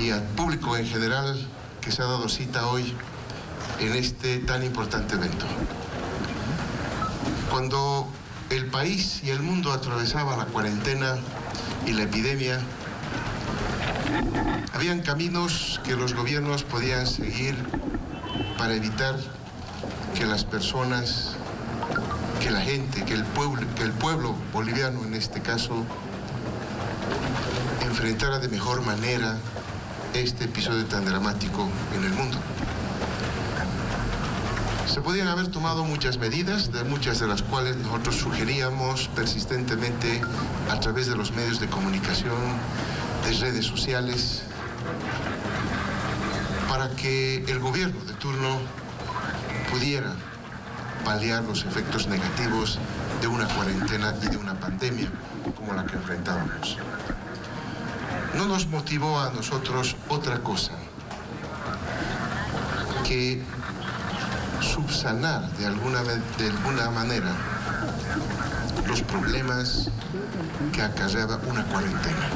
y al público en general que se ha dado cita hoy en este tan importante evento. Cuando el país y el mundo atravesaba la cuarentena y la epidemia, habían caminos que los gobiernos podían seguir para evitar que las personas, que la gente, que el pueblo boliviano en este caso, enfrentara de mejor manera este episodio tan dramático en el mundo. Se podían haber tomado muchas medidas, muchas de las cuales nosotros sugeríamos persistentemente a través de los medios de comunicación, de redes sociales, para que el gobierno de turno pudiera paliar los efectos negativos de una cuarentena y de una pandemia como la que enfrentábamos. No nos motivó a nosotros otra cosa que subsanar de alguna manera los problemas que acarreaba una cuarentena.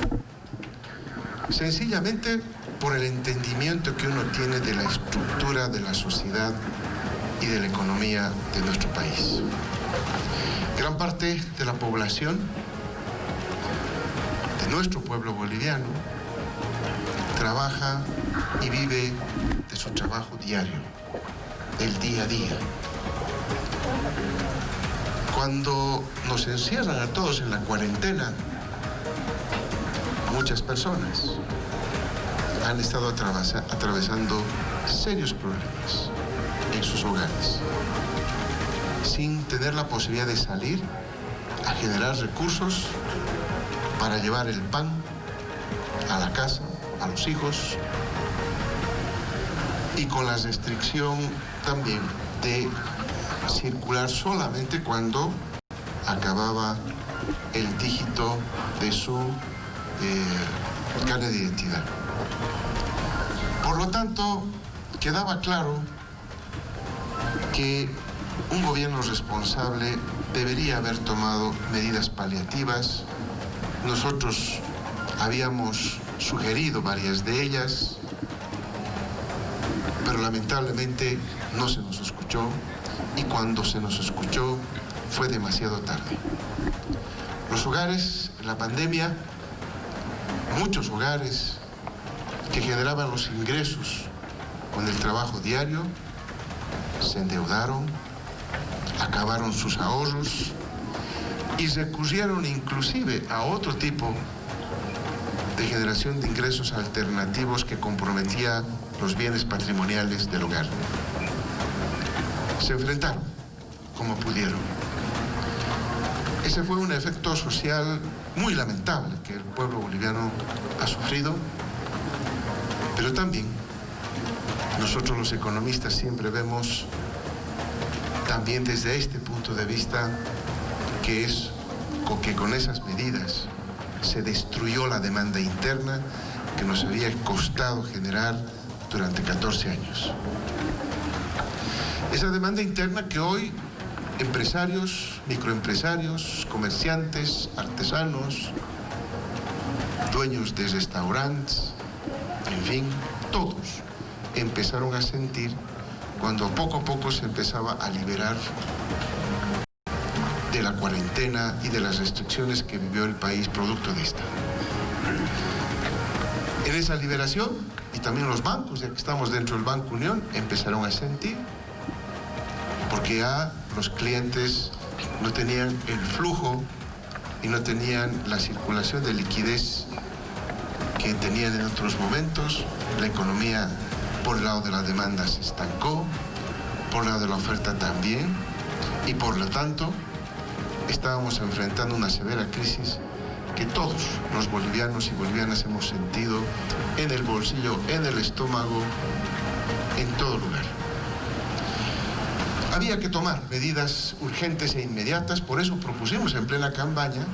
Sencillamente por el entendimiento que uno tiene de la estructura de la sociedad y de la economía de nuestro país. Gran parte de la población de nuestro pueblo boliviano trabaja y vive de su trabajo diario, del día a día. Cuando nos encierran a todos en la cuarentena, muchas personas han estado atravesando serios problemas en sus hogares, sin tener la posibilidad de salir a generar recursos para llevar el pan a la casa, a los hijos, y con la restricción también de circular solamente cuando acababa el dígito de su carnet de identidad. Por lo tanto, quedaba claro que un gobierno responsable debería haber tomado medidas paliativas. Nosotros habíamos sugerido varias de ellas, pero lamentablemente no se nos escuchó, y cuando se nos escuchó fue demasiado tarde. Los hogares en la pandemia, muchos hogares que generaban los ingresos con el trabajo diario, se endeudaron, acabaron sus ahorros y recurrieron inclusive a otro tipo de generación de ingresos alternativos que comprometía los bienes patrimoniales del hogar. Se enfrentaron como pudieron. Ese fue un efecto social muy lamentable que el pueblo boliviano ha sufrido, pero también nosotros los economistas siempre vemos también desde este punto de vista que con esas medidas se destruyó la demanda interna que nos había costado generar durante 14 años. Esa demanda interna que hoy empresarios, microempresarios, comerciantes, artesanos, dueños de restaurantes, en fin, todos empezaron a sentir cuando poco a poco se empezaba a liberar de la cuarentena y de las restricciones que vivió el país producto de esta. En esa liberación, y también los bancos, ya que estamos dentro del Banco Unión, empezaron a sentir, porque ya los clientes no tenían el flujo y no tenían la circulación de liquidez que tenían en otros momentos. La economía, por el lado de la demanda, se estancó, por el lado de la oferta también, y por lo tanto estábamos enfrentando una severa crisis que todos los bolivianos y bolivianas hemos sentido en el bolsillo, en el estómago, en todo lugar. Había que tomar medidas urgentes e inmediatas, por eso propusimos en plena campaña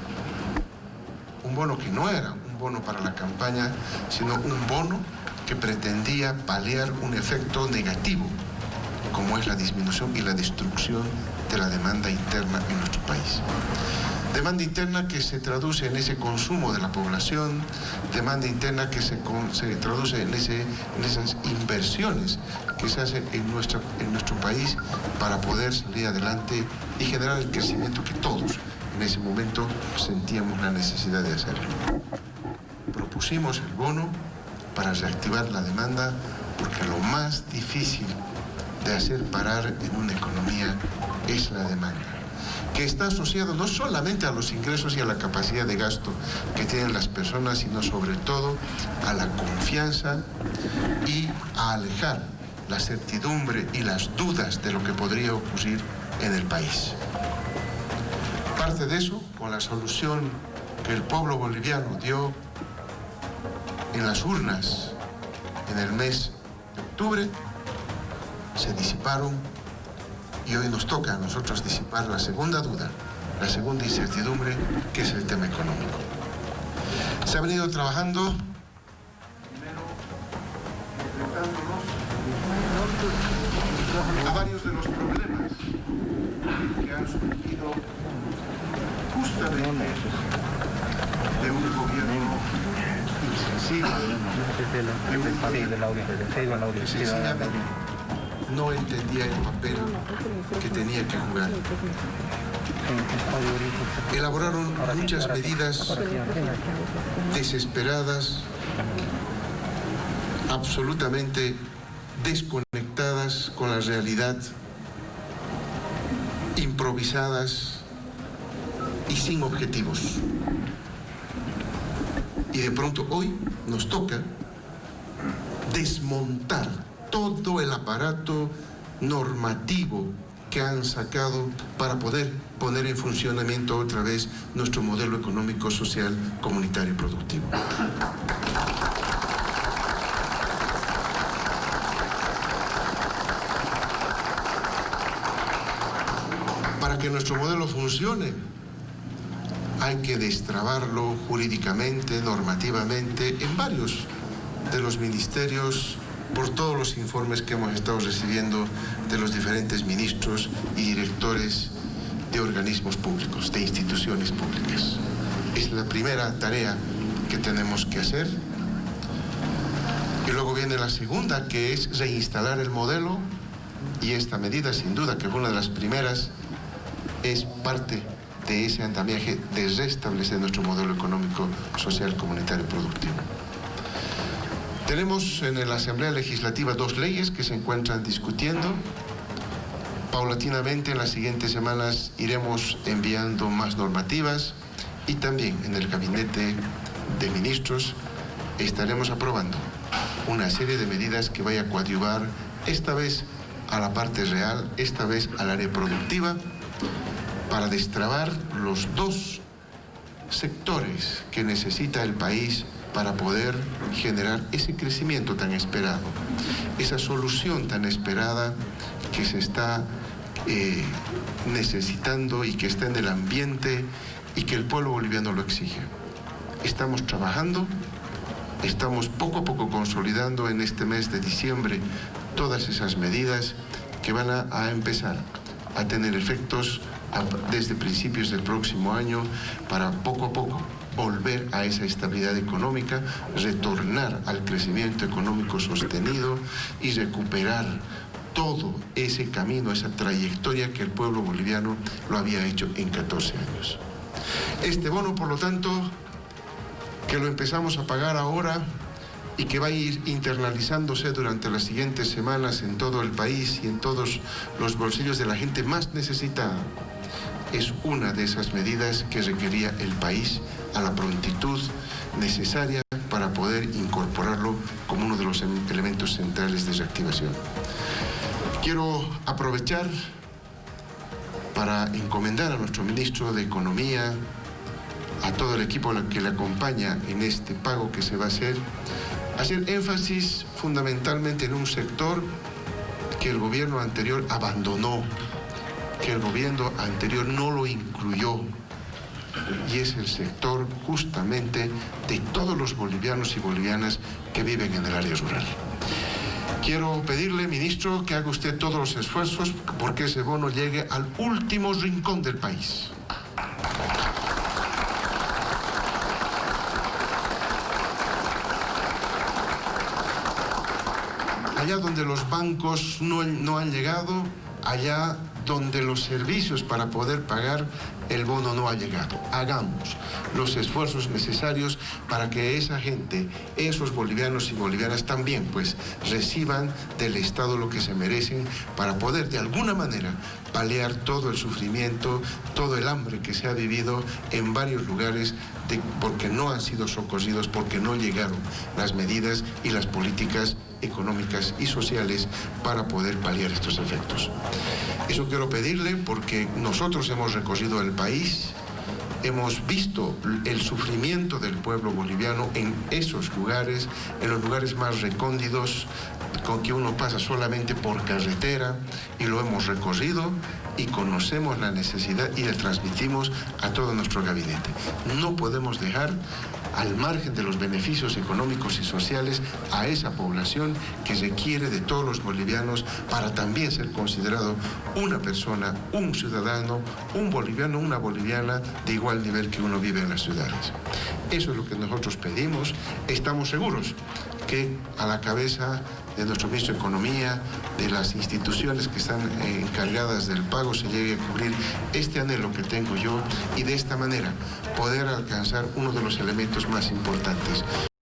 un bono que no era un bono para la campaña, sino un bono que pretendía paliar un efecto negativo, como es la disminución y la destrucción de la demanda interna en nuestro país. Demanda interna que se traduce en ese consumo de la población, demanda interna que se traduce en esas inversiones que se hacen en nuestro país para poder salir adelante y generar el crecimiento que todos en ese momento sentíamos la necesidad de hacer. Propusimos el bono para reactivar la demanda, porque lo más difícil de hacer parar en una economía es la demanda, que está asociado no solamente a los ingresos y a la capacidad de gasto que tienen las personas, sino sobre todo a la confianza y a alejar la certidumbre y las dudas de lo que podría ocurrir en el país. Parte de eso, con la solución que el pueblo boliviano dio en las urnas en el mes de octubre, se disiparon. Y hoy nos toca a nosotros disipar la segunda duda, la segunda incertidumbre, que es el tema económico. Se ha venido trabajando, primero, enfrentándonos a varios de los problemas que han surgido justamente de un gobierno insensible, que sencillamente no entendía el papel que tenía que jugar. Elaboraron muchas medidas desesperadas, absolutamente desconectadas con la realidad, improvisadas y sin objetivos. Y de pronto hoy nos toca desmontar todo el aparato normativo que han sacado para poder poner en funcionamiento otra vez nuestro modelo económico, social, comunitario y productivo. Para que nuestro modelo funcione, hay que destrabarlo jurídicamente, normativamente, en varios de los ministerios, por todos los informes que hemos estado recibiendo de los diferentes ministros y directores de organismos públicos, de instituciones públicas. Es la primera tarea que tenemos que hacer. Y luego viene la segunda, que es reinstalar el modelo, y esta medida, sin duda, que fue una de las primeras, es parte de ese andamiaje de restablecer nuestro modelo económico, social, comunitario y productivo. Tenemos en la Asamblea Legislativa 2 leyes que se encuentran discutiendo. Paulatinamente en las siguientes semanas iremos enviando más normativas, y también en el Gabinete de Ministros estaremos aprobando una serie de medidas que vaya a coadyuvar esta vez a la parte real, esta vez al área productiva, para destrabar los dos sectores que necesita el país para poder generar ese crecimiento tan esperado, esa solución tan esperada que se está necesitando y que está en el ambiente y que el pueblo boliviano lo exige. Estamos trabajando, estamos poco a poco consolidando en este mes de diciembre todas esas medidas que van a empezar a tener efectos desde principios del próximo año, para poco a poco volver a esa estabilidad económica, retornar al crecimiento económico sostenido y recuperar todo ese camino, esa trayectoria que el pueblo boliviano lo había hecho en 14 años. Este bono, por lo tanto, que lo empezamos a pagar ahora y que va a ir internalizándose durante las siguientes semanas en todo el país y en todos los bolsillos de la gente más necesitada, es una de esas medidas que requería el país a la prontitud necesaria para poder incorporarlo como uno de los elementos centrales de reactivación. Quiero aprovechar para encomendar a nuestro ministro de Economía, a todo el equipo que le acompaña en este pago que se va a hacer énfasis fundamentalmente en un sector que el gobierno anterior abandonó, que el gobierno anterior no lo incluyó, y es el sector justamente de todos los bolivianos y bolivianas que viven en el área rural. Quiero pedirle, ministro, que haga usted todos los esfuerzos porque ese bono llegue al último rincón del país. allá donde los bancos no han llegado, allá donde los servicios para poder pagar el bono no ha llegado. Hagamos los esfuerzos necesarios para que esa gente, esos bolivianos y bolivianas también, pues, reciban del Estado lo que se merecen para poder de alguna manera paliar todo el sufrimiento, todo el hambre que se ha vivido en varios lugares porque no han sido socorridos, porque no llegaron las medidas y las políticas económicas y sociales para poder paliar estos efectos. Eso quiero pedirle porque nosotros hemos recorrido el país, hemos visto el sufrimiento del pueblo boliviano en esos lugares, en los lugares más recónditos, con que uno pasa solamente por carretera, y lo hemos recorrido y conocemos la necesidad y la transmitimos a todo nuestro gabinete. No podemos dejar al margen de los beneficios económicos y sociales a esa población que requiere de todos los bolivianos para también ser considerado una persona, un ciudadano, un boliviano, una boliviana de igual nivel que uno vive en las ciudades. Eso es lo que nosotros pedimos. Estamos seguros que a la cabeza de nuestro ministro de Economía, de las instituciones que están encargadas del pago, se llegue a cubrir este anhelo que tengo yo y de esta manera poder alcanzar uno de los elementos más importantes.